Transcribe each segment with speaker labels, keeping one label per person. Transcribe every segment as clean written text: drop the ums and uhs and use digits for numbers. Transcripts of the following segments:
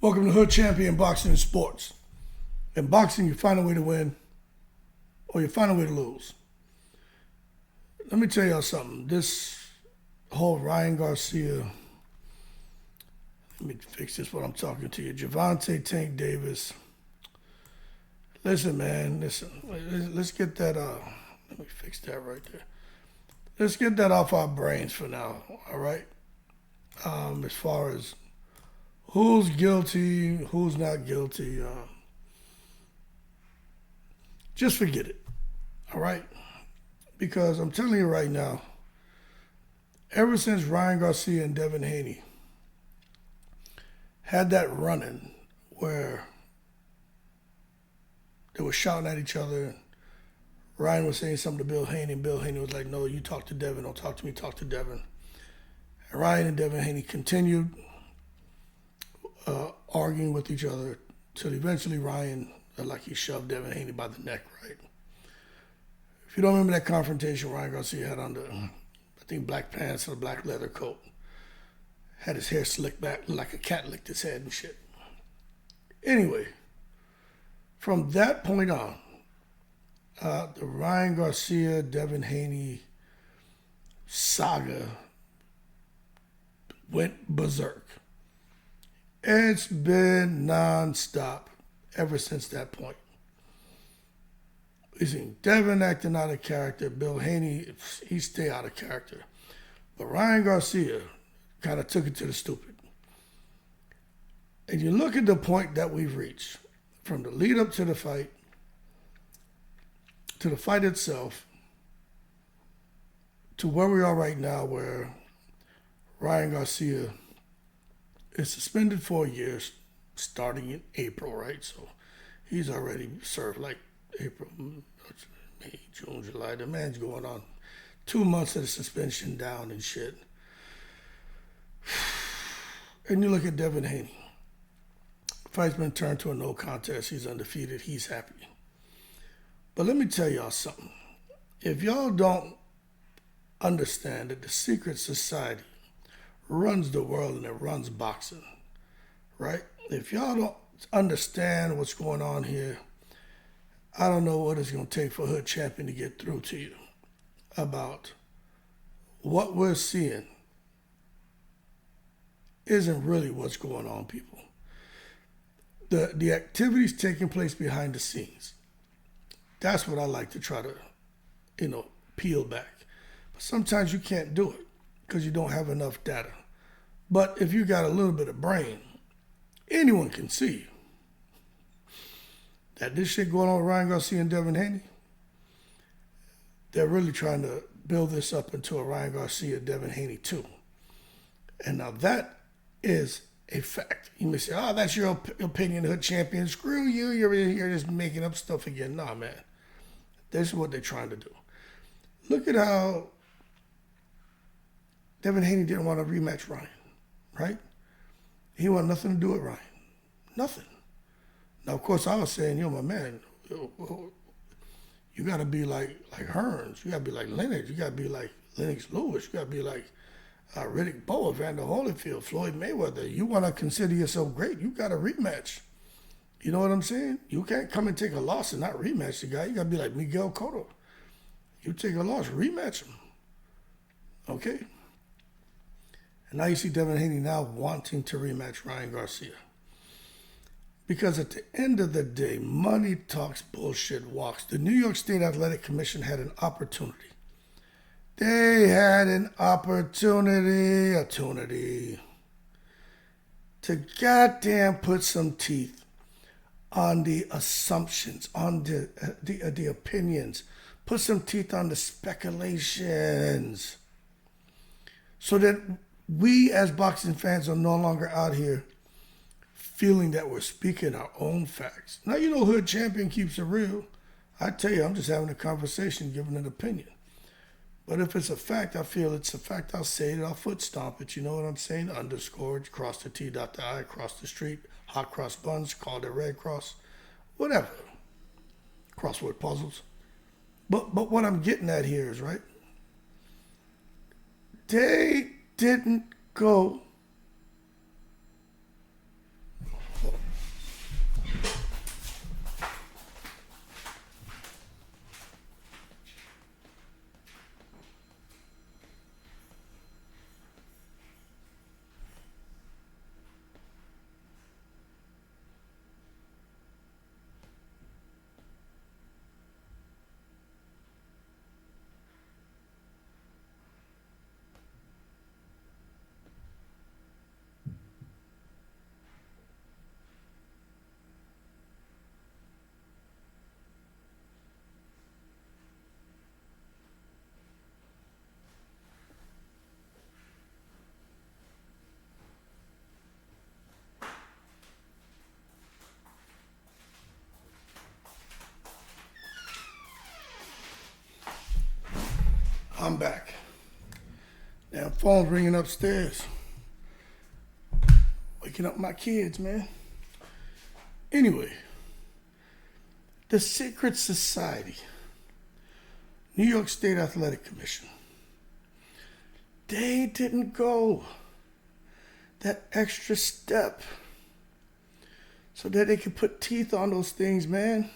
Speaker 1: Welcome to Hood Champion Boxing and Sports. In boxing, you find a way to win or you find a way to lose. Let me tell y'all something. This whole Ryan Garcia, let me fix this when I'm talking to you. Gervonta Tank Davis. Listen, man, let's get that, let me fix that right there. Let's get that off our brains for now, all right? As far as who's guilty, who's not guilty, just forget it, all right? Because I'm telling you right now, ever since Ryan Garcia and Devin Haney had that run-in where they were shouting at each other, Ryan was saying something to Bill Haney, and Bill Haney was like, no, you talk to Devin, don't talk to me, talk to Devin. And Ryan and Devin Haney continued arguing with each other till eventually Ryan, like he shoved Devin Haney by the neck, right? If you don't remember that confrontation, Ryan Garcia had on I think, black pants and a black leather coat. Had his hair slicked back like a cat licked his head and shit. Anyway, from that point on, the Ryan Garcia, Devin Haney saga went berserk. It's been nonstop ever since that point. You see Devin acting out of character. Bill Haney, he stay out of character. But Ryan Garcia kind of took it to the stupid. And you look at the point that we've reached, from the lead up to the fight itself, to where we are right now, where Ryan Garcia is suspended for years, starting in April, right? So he's already served like April, May, June, July. The man's going on 2 months of the suspension down and shit. And you look at Devin Haney. Fight's been turned to a no contest. He's undefeated. He's happy. But let me tell y'all something. If y'all don't understand that the secret society runs the world and it runs boxing, right? If y'all don't understand what's going on here, I don't know what it's going to take for Hood Champion to get through to you about what we're seeing isn't really what's going on, people. The activities taking place behind the scenes, that's what I like to try to, peel back. But sometimes you can't do it because you don't have enough data. But if you got a little bit of brain, anyone can see that this shit going on with Ryan Garcia and Devin Haney, they're really trying to build this up into a Ryan Garcia, Devin Haney 2. And now that is a fact. You may say, oh, that's your opinion, Hood Champion. Screw you, you're just making up stuff again. Nah, man. This is what they're trying to do. Look at how Devin Haney didn't want to rematch Ryan, right? He wanted nothing to do with Ryan. Nothing. Now, of course, I was saying, my man, you got to be like Hearns. You got to be like Lennox. You got to be like Lennox Lewis. You got to be like Riddick Bowe, Evander Holyfield, Floyd Mayweather. You want to consider yourself great, you got to rematch. You know what I'm saying? You can't come and take a loss and not rematch the guy. You got to be like Miguel Cotto. You take a loss, rematch him. Okay? And now you see Devin Haney now wanting to rematch Ryan Garcia. Because at the end of the day, money talks, bullshit walks. The New York State Athletic Commission had an opportunity. They had an opportunity to goddamn put some teeth on the assumptions, on the opinions, put some teeth on the speculations, so that we as boxing fans are no longer out here feeling that we're speaking our own facts. Now, Hood Champion keeps it real. I tell you, I'm just having a conversation, giving an opinion. But if it's a fact, I feel it's a fact, I'll say it, I'll foot stomp it, you know what I'm saying? Underscore, cross the T, dot the I, cross the street, hot cross buns, called it red cross, whatever. Crossword puzzles. But what I'm getting at here is, right, they didn't go back. Damn phone's ringing upstairs. Waking up my kids, man. Anyway, the Secret Society, New York State Athletic Commission, they didn't go that extra step so that they could put teeth on those things, man.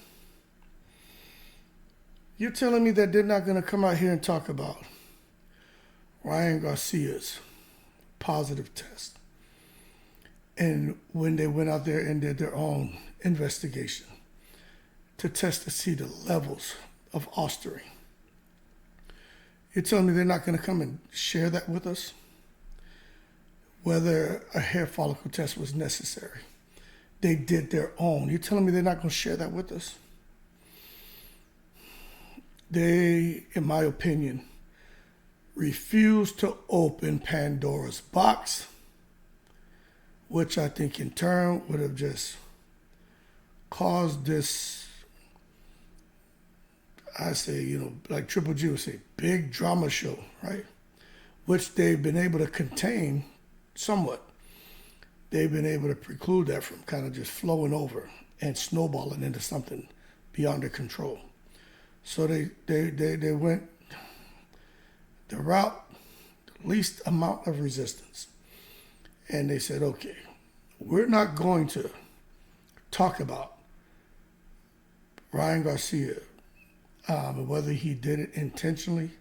Speaker 1: You're telling me that they're not going to come out here and talk about Ryan Garcia's positive test, and when they went out there and did their own investigation to test to see the levels of ostarine. You're telling me they're not going to come and share that with us? Whether a hair follicle test was necessary. They did their own. You're telling me they're not going to share that with us? They, in my opinion, refused to open Pandora's box, which I think in turn would have just caused this, I say, like Triple G would say, big drama show, right? Which they've been able to contain somewhat. They've been able to preclude that from kind of just flowing over and snowballing into something beyond their control. So they went the route, the least amount of resistance. And they said, okay, we're not going to talk about Ryan Garcia, whether he did it intentionally,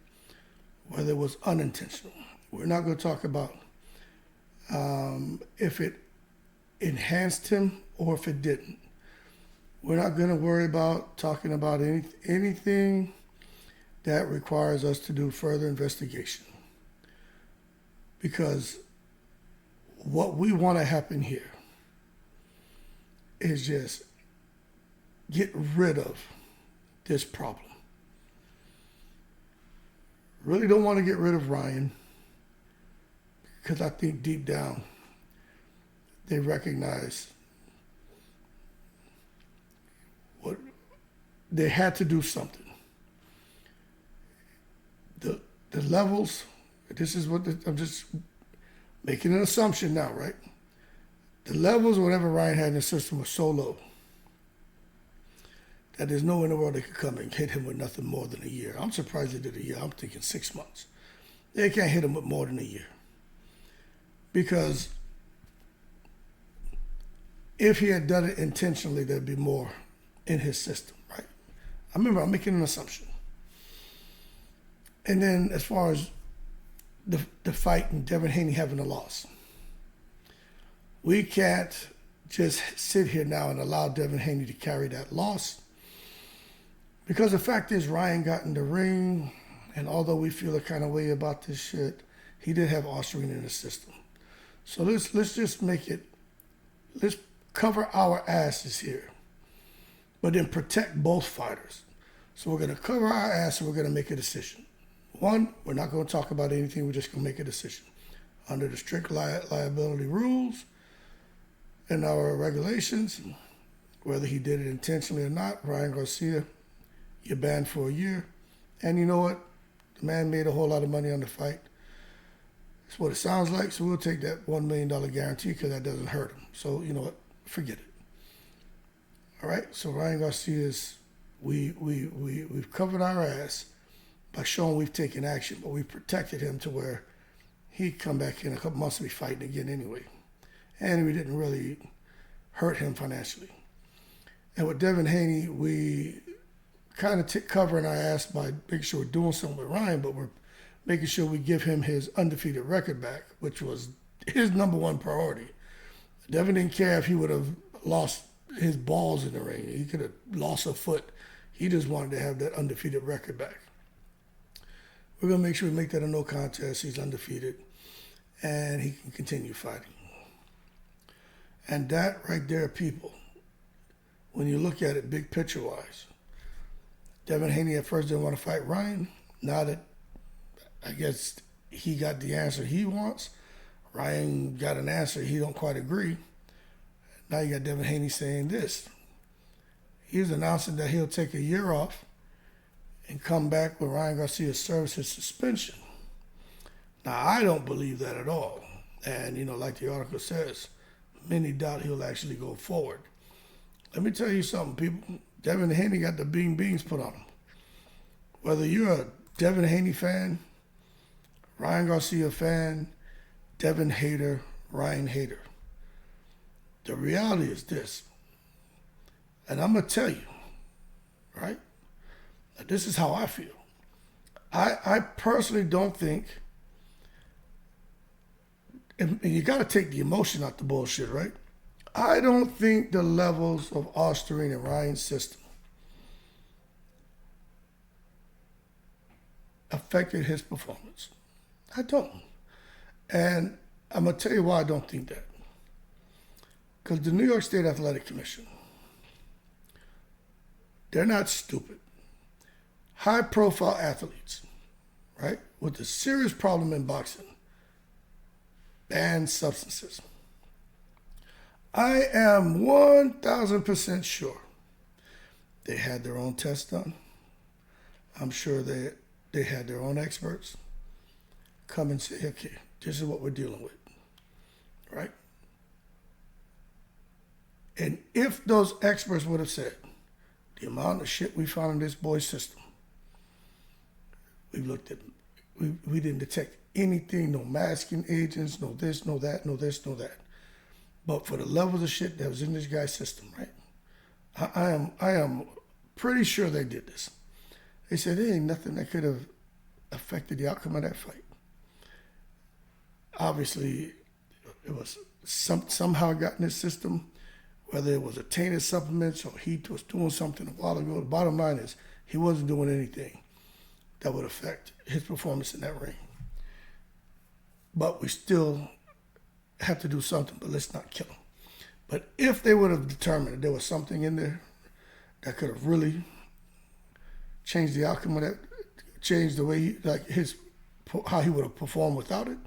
Speaker 1: whether it was unintentional. We're not going to talk about if it enhanced him or if it didn't. We're not going to worry about talking about anything that requires us to do further investigation. Because what we want to happen here is just get rid of this problem. Really don't want to get rid of Ryan, because I think deep down they recognize what they had to do something. The levels, this is what I'm just making an assumption now, right? The levels, whatever Ryan had in the system, was so low that there's no way in the world they could come and hit him with nothing more than a year. I'm surprised they did a year. I'm thinking 6 months. They can't hit him with more than a year. Because if he had done it intentionally, there'd be more in his system, right? I remember I'm making an assumption. And then as far as the fight and Devin Haney having a loss, we can't just sit here now and allow Devin Haney to carry that loss, because the fact is Ryan got in the ring, and although we feel a kind of way about this shit, he did have ostarine in his system. So let's just make it, let's cover our asses here, but then protect both fighters. So we're going to cover our ass and we're going to make a decision. One, we're not going to talk about anything. We're just going to make a decision. Under the strict liability rules and our regulations, whether he did it intentionally or not, Ryan Garcia, you're banned for a year. And you know what? The man made a whole lot of money on the fight. That's what it sounds like. So we'll take that $1 million guarantee because that doesn't hurt him. So you know what? Forget it. All right? So Ryan Garcia's, we've covered our ass by showing we've taken action, but we protected him to where he'd come back in a couple months to be fighting again anyway. And we didn't really hurt him financially. And with Devin Haney, we kind of covering our ass by making sure we're doing something with Ryan, but we're making sure we give him his undefeated record back, which was his number one priority. Devin didn't care if he would have lost his balls in the ring. He could have lost a foot. He just wanted to have that undefeated record back. We're going to make sure we make that a no contest. He's undefeated, and he can continue fighting. And that right there, people, when you look at it big picture-wise, Devin Haney at first didn't want to fight Ryan. Now that I guess he got the answer he wants, Ryan got an answer he don't quite agree. Now you got Devin Haney saying this. He's announcing that he'll take a year off. and come back when Ryan Garcia serves his suspension. Now, I don't believe that at all. And, like the article says, many doubt he'll actually go forward. Let me tell you something, people. Devin Haney got the beans put on him. Whether you're a Devin Haney fan, Ryan Garcia fan, Devin hater, Ryan hater, the reality is this. And I'm going to tell you, right? This is how I feel. I personally don't think, and you got to take the emotion out the bullshit, right? I don't think the levels of Osterine and Ryan's system affected his performance. I don't. And I'm going to tell you why I don't think that. Because the New York State Athletic Commission, they're not stupid. High-profile athletes, right, with a serious problem in boxing, banned substances. I am 1,000% sure they had their own tests done. I'm sure they had their own experts come and say, okay, this is what we're dealing with, right? And if those experts would have said, the amount of shit we found in this boy's system, we looked at, we didn't detect anything, no masking agents, no this, no that, no this, no that. But for the levels of shit that was in this guy's system, right? I am pretty sure they did this. They said there ain't nothing that could have affected the outcome of that fight. Obviously, it was somehow got in his system, whether it was a tainted supplements or he was doing something a while ago. The bottom line is he wasn't doing anything that would affect his performance in that ring. But we still have to do something, but let's not kill him. But if they would have determined that there was something in there that could have really changed the outcome of that, changed the way how he would have performed without it,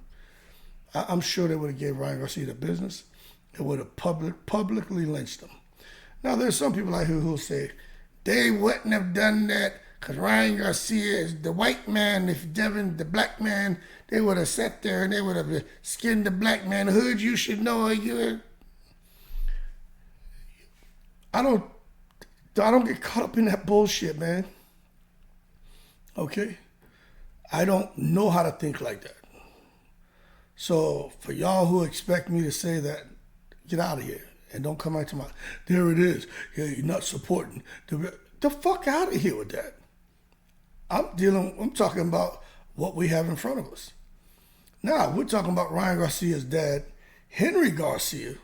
Speaker 1: I'm sure they would have gave Ryan Garcia the business. They would have publicly lynched him. Now, there's some people out here who will say they wouldn't have done that because Ryan Garcia is the white man. If Devin, the black man, they would have sat there and they would have skinned the black man. Hood, you should know. I don't get caught up in that bullshit, man. Okay? I don't know how to think like that. So for y'all who expect me to say that, get out of here and don't come back to my, there it is. Yeah, you're not supporting. The fuck out of here with that. I'm talking about what we have in front of us. Now, we're talking about Ryan Garcia's dad, Henry Garcia,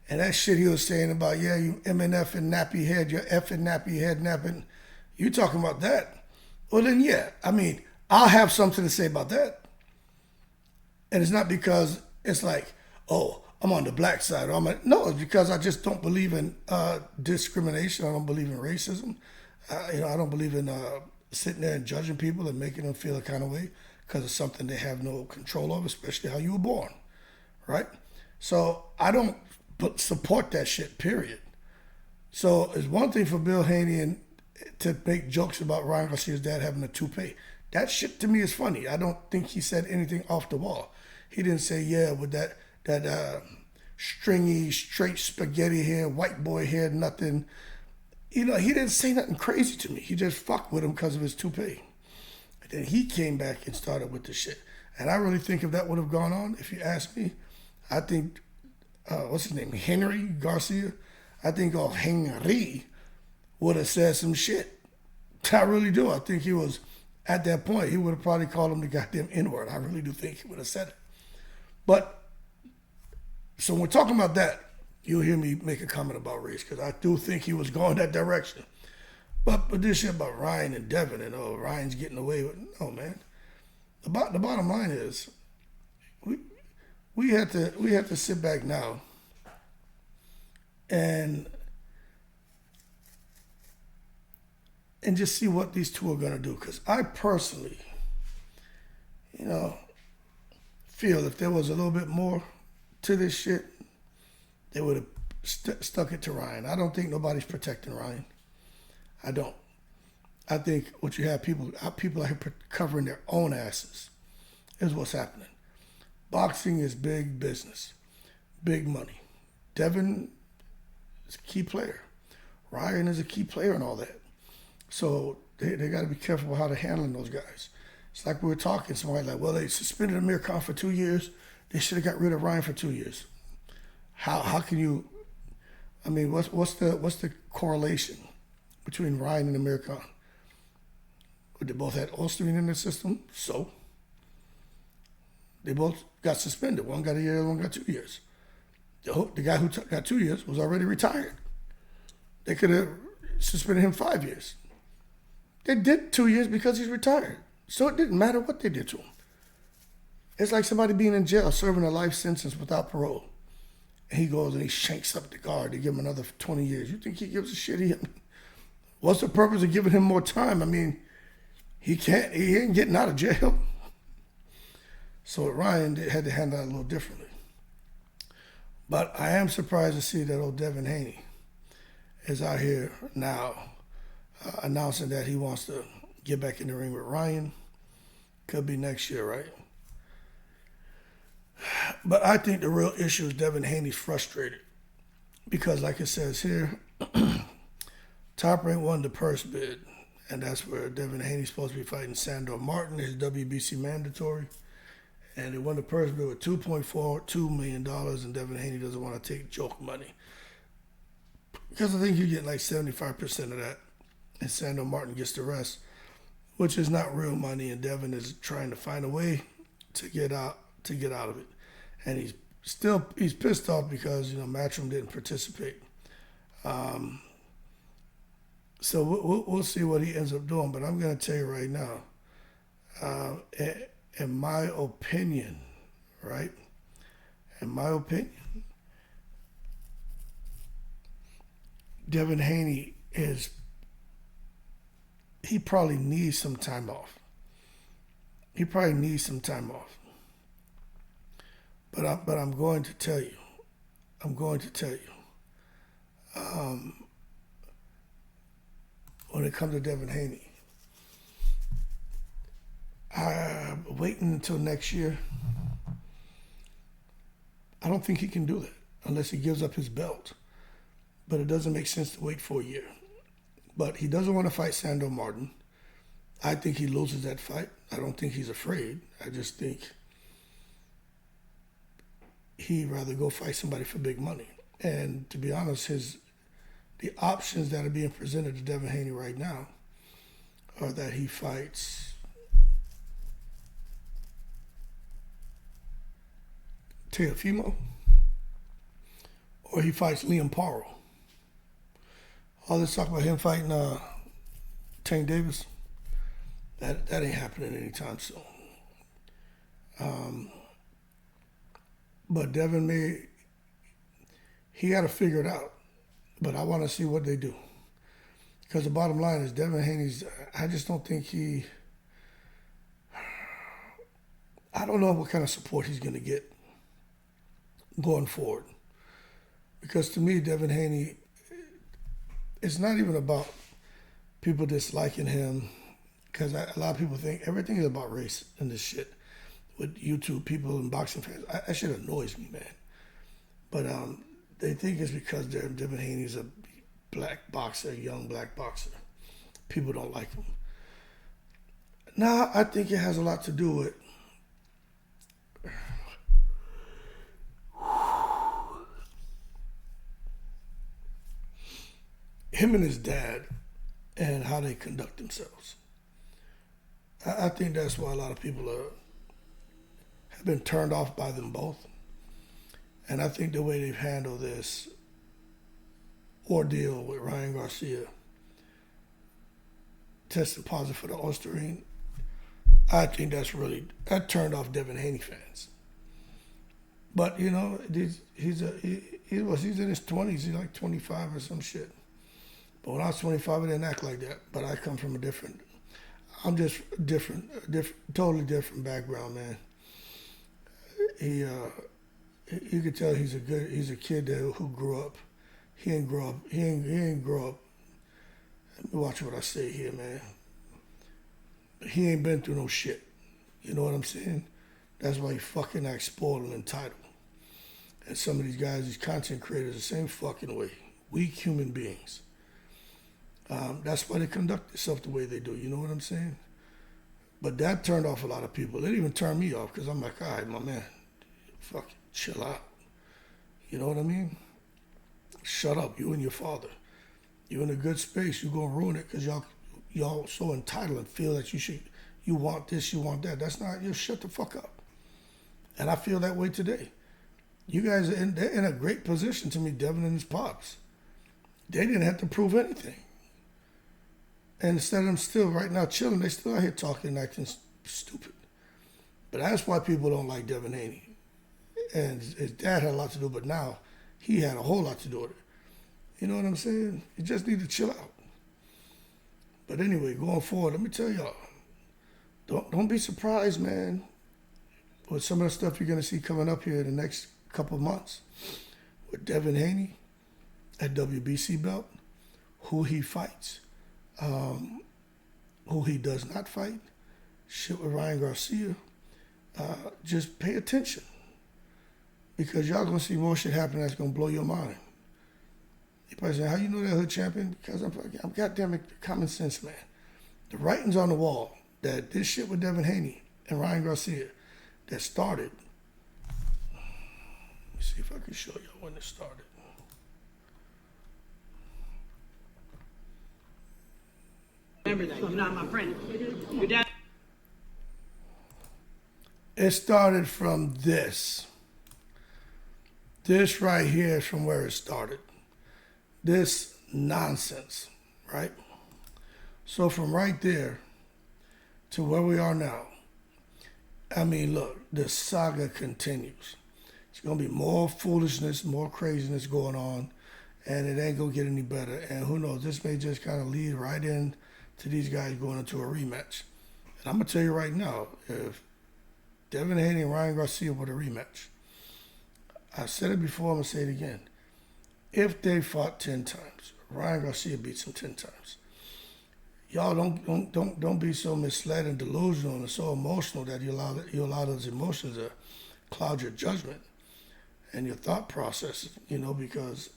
Speaker 1: and that shit he was saying about, yeah, you MNF and nappy head, your F and nappy head napping. You talking about that? Well, then, yeah. I mean, I'll have something to say about that. And it's not because it's like, oh, I'm on the black side. No, it's because I just don't believe in discrimination. I don't believe in racism. I don't believe in sitting there and judging people and making them feel a kind of way because of something they have no control over, especially how you were born, right? So I don't support that shit, period. So it's one thing for Bill Haney to make jokes about Ryan Garcia's dad having a toupee. That shit to me is funny. I don't think he said anything off the wall. He didn't say, yeah, with that stringy, straight spaghetti hair, white boy hair, nothing. He didn't say nothing crazy to me. He just fucked with him because of his toupee. And then he came back and started with the shit. And I really think if that would have gone on, if you ask me, I think, what's his name, Henry Garcia? I think Henry would have said some shit. I really do. I think he was, at that point, he would have probably called him the goddamn N-word. I really do think he would have said it. But, so when we're talking about that, you'll hear me make a comment about race because I do think he was going that direction. But this shit about Ryan and Devin and Ryan's getting away with, no, man. The bottom line is we have to sit back now and just see what these two are gonna do. Because I personally, feel if there was a little bit more to this shit, they would have stuck it to Ryan. I don't think nobody's protecting Ryan. I don't. I think what you have people out here covering their own asses is what's happening. Boxing is big business, big money. Devin is a key player. Ryan is a key player and all that. So they got to be careful how they're handling those guys. It's like we were talking, somebody like, well, they suspended Amir Khan for 2 years. They should have got rid of Ryan for 2 years. How can you? I mean, what's the correlation between Ryan and Amir Khan? They both had Osterine in the system, so they both got suspended. One got a year, one got 2 years. The guy who got 2 years was already retired. They could have suspended him 5 years. They did 2 years because he's retired. So it didn't matter what they did to him. It's like somebody being in jail serving a life sentence without parole. And he goes and he shanks up the guard to give him another 20 years. You think he gives a shit? What's the purpose of giving him more time? I mean, he ain't getting out of jail. So Ryan had to handle that a little differently. But I am surprised to see that old Devin Haney is out here now announcing that he wants to get back in the ring with Ryan. Could be next year, right? But I think the real issue is Devin Haney's frustrated. Because like it says here, Top Rank won the purse bid. And that's where Devin Haney's supposed to be fighting Sandor Martin, his WBC mandatory. And they won the purse bid with $2.42 million, and Devin Haney doesn't want to take joke money. Because I think you get like 75% of that, and Sandor Martin gets the rest, which is not real money, and Devin is trying to find a way to get out of it. And he's pissed off because, Matchroom didn't participate. So we'll see what he ends up doing, but I'm going to tell you right now, in my opinion, right? In my opinion, Devin Haney he probably needs some time off. But I'm going to tell you, when it comes to Devin Haney, I'm waiting until next year. I don't think he can do that unless he gives up his belt. But it doesn't make sense to wait for a year. But he doesn't want to fight Sandor Martin. I think he loses that fight. I don't think he's afraid. I just think he'd rather go fight somebody for big money. And to be honest, the options that are being presented to Devin Haney right now are that he fights Teofimo or he fights Liam Paro. All this talk about him fighting Tank Davis, that ain't happening anytime soon. But Devin he got to figure it out. But I want to see what they do. Because the bottom line is Devin Haney's, I just don't think I don't know what kind of support he's going to get going forward. Because to me, Devin Haney, it's not even about people disliking him. Because a lot of people think everything is about race in this shit. With YouTube people and boxing fans. That shit annoys me, man. But they think it's because Devin Haney's a black boxer, a young black boxer. People don't like him. Now, I think it has a lot to do with him and his dad and how they conduct themselves. I think that's why a lot of people have been turned off by them both. And I think the way they've handled this ordeal with Ryan Garcia testing positive for the Osterine, I think that turned off Devin Haney fans. But he's in his 20s. He's like 25 or some shit. But when I was 25, I didn't act like that. But I come from I'm just totally different background, man. You could tell he's a kid who grew up. He ain't grow up. Let me watch what I say here, man. he ain't been through no shit. You know what I'm saying? That's why he fucking acts spoiled and entitled. And some of these guys, these content creators, the same fucking way. Weak human beings. That's why they conduct themselves the way they do. You know what I'm saying? But that turned off a lot of people. It even turned me off because I'm like, all right, my man, fucking chill out. You know what I mean? Shut up, you and your father. You're in a good space. You're going to ruin it because y'all so entitled and feel that you want this, you want that. That's not, you shut the fuck up. And I feel that way today. You guys they're in a great position to me, Devin and his pops. They didn't have to prove anything. And instead of them still right now chilling, they still out here talking and acting stupid. But that's why people don't like Devin Haney. And his dad had a lot to do, but now he had a whole lot to do with it. You know what I'm saying? You just need to chill out. But anyway, going forward, let me tell y'all, don't be surprised, man, with some of the stuff you're going to see coming up here in the next couple of months. With Devin Haney at WBC belt, who he fights, who he does not fight, shit with Ryan Garcia. Just pay attention. Because y'all going to see more shit happen that's going to blow your mind. You probably say, how you know that hood champion? Because I'm goddamn common sense, man. The writing's on the wall that this shit with Devin Haney and Ryan Garcia that started. Let me see if I can show y'all when it started.
Speaker 2: Remember that. You're not my friend. Your dad.
Speaker 1: It started from this. This right here is from where it started. This nonsense, right? So from right there to where we are now, I mean, look, the saga continues. It's going to be more foolishness, more craziness going on, and it ain't going to get any better. And who knows, this may just kind of lead right in to these guys going into a rematch. And I'm going to tell you right now, if Devin Haney and Ryan Garcia were a rematch, I said it before, I'm going to say it again. If they fought 10 times, Ryan Garcia beats him 10 times. Y'all don't be so misled and delusional and so emotional that you allow those emotions to cloud your judgment and your thought process, you know, because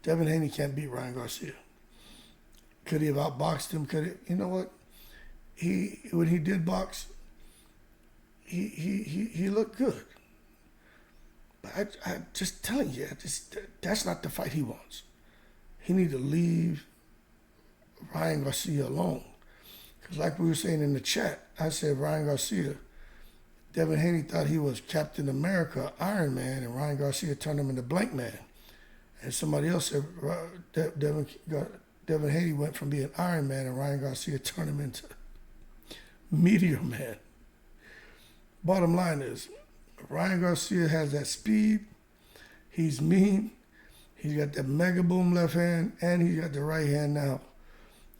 Speaker 1: Devin Haney can't beat Ryan Garcia. Could he have outboxed him? Could he? You know what? When he did box, he looked good. But I just telling you, that's not the fight he wants. He need to leave Ryan Garcia alone. Because like we were saying in the chat, I said Ryan Garcia, Devin Haney thought he was Captain America, Iron Man, and Ryan Garcia turned him into Blank Man. And somebody else said Devin Haney went from being Iron Man and Ryan Garcia turned him into Meteor Man. Bottom line is, Ryan Garcia has that speed. He's mean. He's got that mega boom left hand, and he's got the right hand now.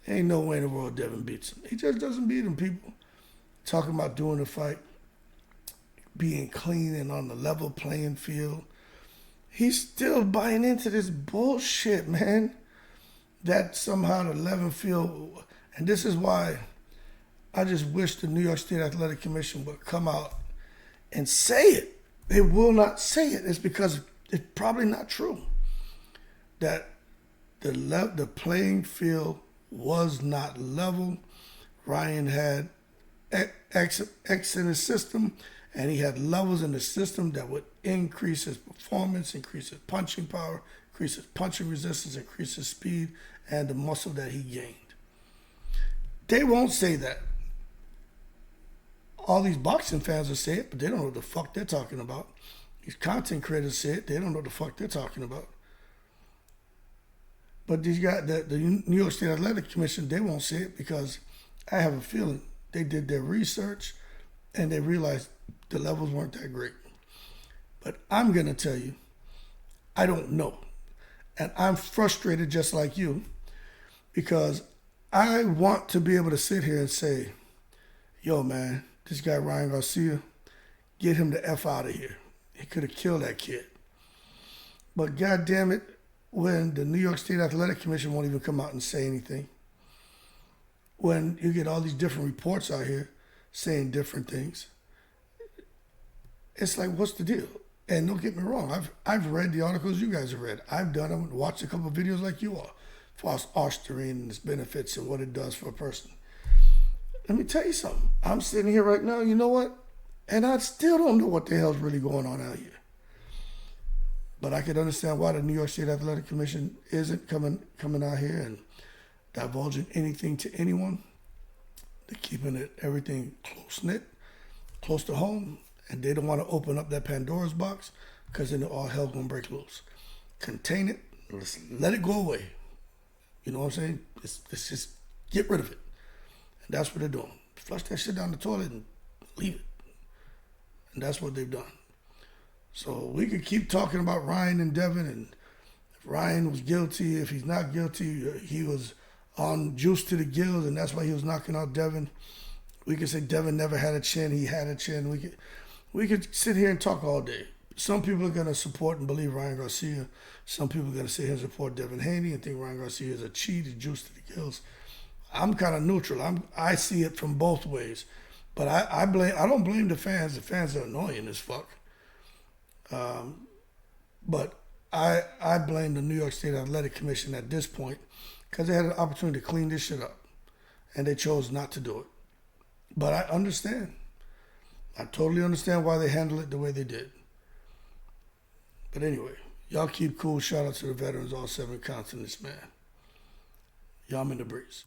Speaker 1: Ain't no way in the world Devin beats him. He just doesn't beat him, people. Talking about doing the fight, being clean and on the level playing field. He's still buying into this bullshit, man. That somehow the level field, and this is why I just wish the New York State Athletic Commission would come out and say it. They will not say it. It's because it's probably not true. That the playing field was not level. Ryan had X in his system, and he had levels in the system that would increase his performance, increase his punching power, increase his punching resistance, increase his speed, and the muscle that he gained. They won't say that. All these boxing fans will say it, but they don't know what the fuck they're talking about. These content creators say it, they don't know what the fuck they're talking about. But these guys, the New York State Athletic Commission, they won't say it because I have a feeling they did their research and they realized the levels weren't that great. But I'm going to tell you, I don't know. And I'm frustrated just like you because I want to be able to sit here and say, yo, man, this guy Ryan Garcia, get him the F out of here. He could have killed that kid. But goddamn it, when the New York State Athletic Commission won't even come out and say anything, when you get all these different reports out here saying different things, it's like, what's the deal? And don't get me wrong, I've read the articles you guys have read. I've done them, watched a couple of videos like you are, as far as ostarine and its benefits and what it does for a person. Let me tell you something. I'm sitting here right now, you know what? And I still don't know what the hell's really going on out here. But I can understand why the New York State Athletic Commission isn't coming out here and divulging anything to anyone. They're keeping everything close-knit, close to home, and they don't want to open up that Pandora's box because then all hell gonna break loose. Contain it, let it go away. You know what I'm saying? Let's just get rid of it. And that's what they're doing. Flush that shit down the toilet and leave it. And that's what they've done. So we could keep talking about Ryan and Devin, and if Ryan was guilty, if he's not guilty, he was on juice to the gills, and that's why he was knocking out Devin. We could say Devin never had a chin, he had a chin. We could sit here and talk all day. Some people are going to support and believe Ryan Garcia. Some people are going to sit here and support Devin Haney and think Ryan Garcia is a cheat, he's juice to the gills. I'm kind of neutral. I see it from both ways. But I don't blame the fans. The fans are annoying as fuck. But I blame the New York State Athletic Commission at this point because they had an opportunity to clean this shit up, and they chose not to do it. But I understand. I totally understand why they handled it the way they did. But anyway, y'all keep cool. Shout out to the veterans, all 7 continents, man. Y'all in the breeze.